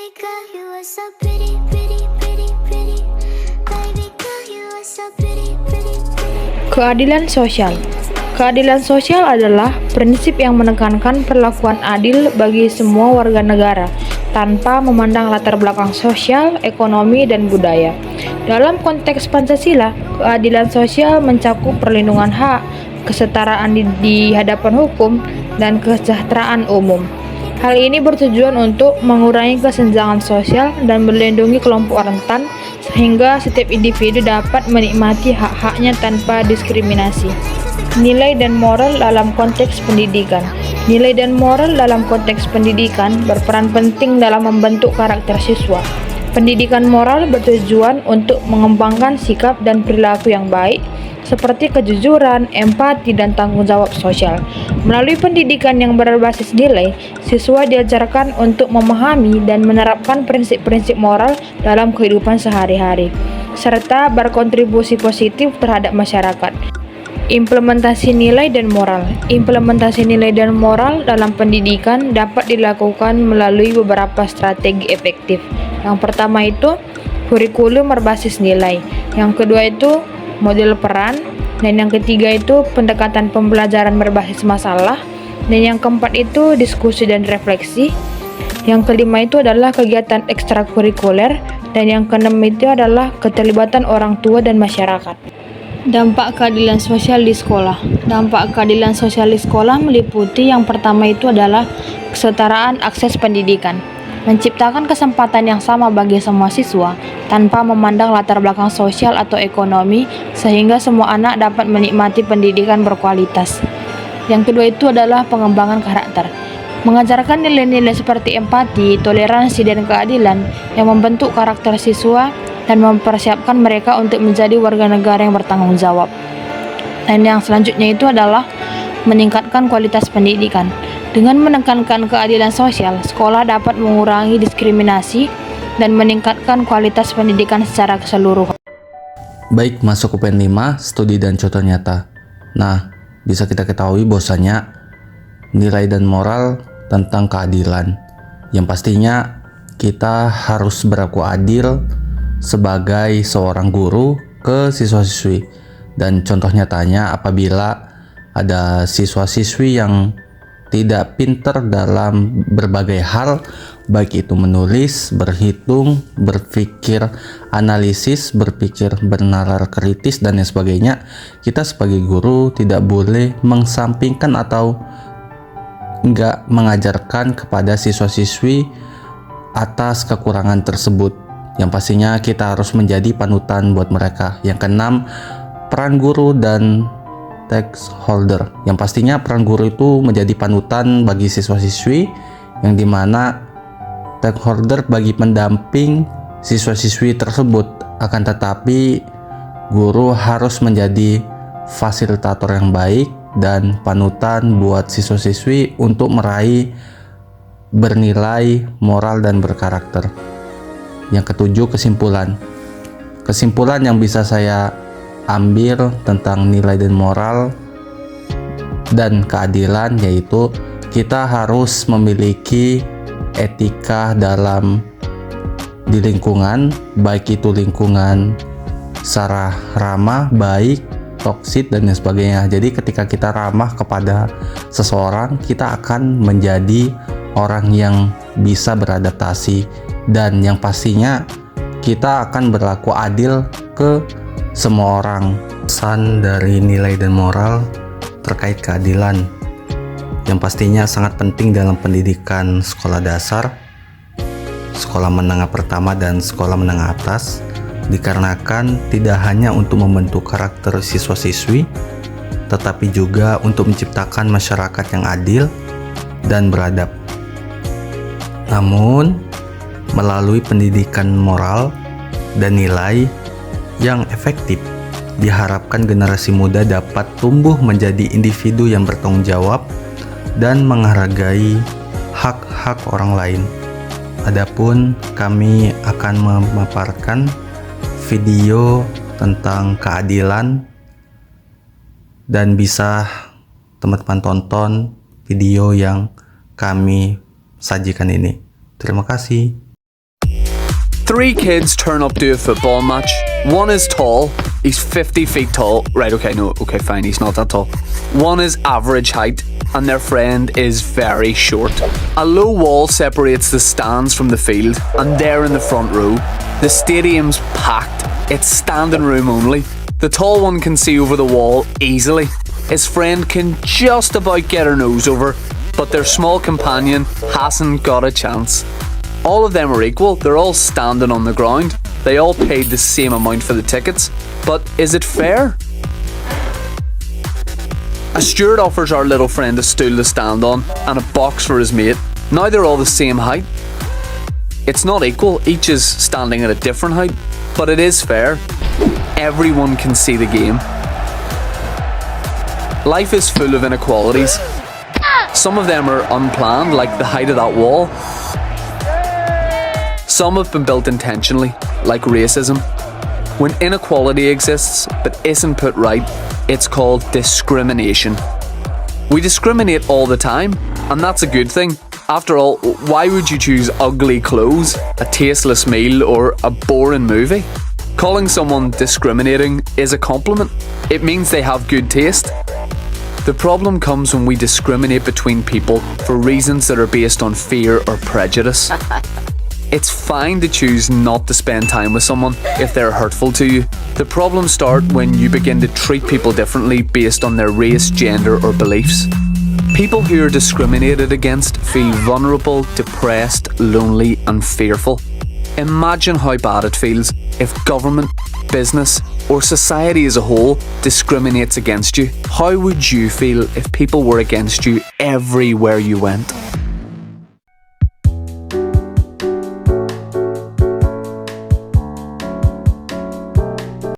Baby girl, you are so pretty, pretty, pretty, pretty. Baby girl, you are so pretty, pretty, pretty. Keadilan sosial. Keadilan sosial adalah prinsip yang menekankan perlakuan adil bagi semua warga negara tanpa memandang latar belakang sosial, ekonomi, dan budaya. Dalam konteks Pancasila, keadilan sosial mencakup perlindungan hak, kesetaraan di hadapan hukum, dan kesejahteraan umum. Hal ini bertujuan untuk mengurangi kesenjangan sosial dan melindungi kelompok rentan sehingga setiap individu dapat menikmati hak-haknya tanpa diskriminasi. Nilai dan moral dalam konteks pendidikan. Nilai dan moral dalam konteks pendidikan berperan penting dalam membentuk karakter siswa. Pendidikan moral bertujuan untuk mengembangkan sikap dan perilaku yang baik, seperti kejujuran, empati, dan tanggung jawab sosial. Melalui pendidikan yang berbasis nilai, siswa diajarkan untuk memahami dan menerapkan prinsip-prinsip moral dalam kehidupan sehari-hari, serta berkontribusi positif terhadap masyarakat. Implementasi nilai dan moral. Implementasi nilai dan moral dalam pendidikan dapat dilakukan melalui beberapa strategi efektif. Yang pertama itu kurikulum berbasis nilai. Yang kedua itu model peran, dan yang ketiga itu pendekatan pembelajaran berbasis masalah, dan yang keempat itu diskusi dan refleksi. Yang kelima itu adalah kegiatan ekstrakurikuler, dan yang keenam itu adalah keterlibatan orang tua dan masyarakat. Dampak keadilan sosial di sekolah. Dampak keadilan sosial di sekolah meliputi yang pertama itu adalah kesetaraan akses pendidikan. Menciptakan kesempatan yang sama bagi semua siswa tanpa memandang latar belakang sosial atau ekonomi sehingga semua anak dapat menikmati pendidikan berkualitas. Yang kedua itu adalah pengembangan karakter. Mengajarkan nilai-nilai seperti empati, toleransi, dan keadilan yang membentuk karakter siswa dan mempersiapkan mereka untuk menjadi warga negara yang bertanggung jawab. Dan yang selanjutnya itu adalah meningkatkan kualitas pendidikan. Dengan menekankan keadilan sosial, sekolah dapat mengurangi diskriminasi dan meningkatkan kualitas pendidikan secara keseluruhan. Baik, masuk ke PN 5, studi dan contoh nyata. Nah, bisa kita ketahui bahwasanya nilai dan moral tentang keadilan. Yang pastinya kita harus berlaku adil sebagai seorang guru ke siswa-siswi. Dan contoh nyatanya apabila ada siswa-siswi yang tidak pintar dalam berbagai hal, baik itu menulis, berhitung, berpikir analisis, berpikir bernalar kritis, dan lain sebagainya, kita sebagai guru tidak boleh mengesampingkan atau nggak mengajarkan kepada siswa-siswi atas kekurangan tersebut. Yang pastinya kita harus menjadi panutan buat mereka. Yang keenam, peran guru dan stakeholder. Yang pastinya peran guru itu menjadi panutan bagi siswa-siswi, yang dimana stakeholder bagi pendamping siswa-siswi tersebut. Akan tetapi guru harus menjadi fasilitator yang baik dan panutan buat siswa-siswi untuk meraih bernilai moral dan berkarakter. Yang ketujuh, kesimpulan. Kesimpulan yang bisa saya ambil tentang nilai dan moral dan keadilan yaitu kita harus memiliki etika dalam di lingkungan, baik itu lingkungan secara ramah, baik, toksik, dan lain sebagainya. Jadi ketika kita ramah kepada seseorang, kita akan menjadi orang yang bisa beradaptasi, dan yang pastinya kita akan berlaku adil ke semua orang. Pesan dari nilai dan moral terkait keadilan yang pastinya sangat penting dalam pendidikan sekolah dasar, sekolah menengah pertama, dan sekolah menengah atas, dikarenakan tidak hanya untuk membentuk karakter siswa-siswi, tetapi juga untuk menciptakan masyarakat yang adil dan beradab. Namun, melalui pendidikan moral dan nilai yang efektif, diharapkan generasi muda dapat tumbuh menjadi individu yang bertanggung jawab dan menghargai hak-hak orang lain. Adapun kami akan memaparkan video tentang keadilan, dan bisa teman-teman tonton video yang kami sajikan ini. Terima kasih. Three kids turn up to a football match. One is tall. He's 50 feet tall. Right, okay, fine, he's not that tall. One is average height, and their friend is very short. A low wall separates the stands from the field, and they're in the front row. The stadium's packed. It's standing room only. The tall one can see over the wall easily. His friend can just about get her nose over, but their small companion hasn't got a chance. All of them are equal. They're all standing on the ground. They all paid the same amount for the tickets. But is it fair? A steward offers our little friend a stool to stand on and a box for his mate. Now they're all the same height. It's not equal. Each is standing at a different height. But it is fair. Everyone can see the game. Life is full of inequalities. Some of them are unplanned, like the height of that wall. Some have been built intentionally, like racism. When inequality exists but isn't put right, it's called discrimination. We discriminate all the time, and that's a good thing. After all, why would you choose ugly clothes, a tasteless meal, or a boring movie? Calling someone discriminating is a compliment. It means they have good taste. The problem comes when we discriminate between people for reasons that are based on fear or prejudice. It's fine to choose not to spend time with someone if they're hurtful to you. The problems start when you begin to treat people differently based on their race, gender, or beliefs. People who are discriminated against feel vulnerable, depressed, lonely, and fearful. Imagine how bad it feels if government, business, or society as a whole discriminates against you. How would you feel if people were against you everywhere you went?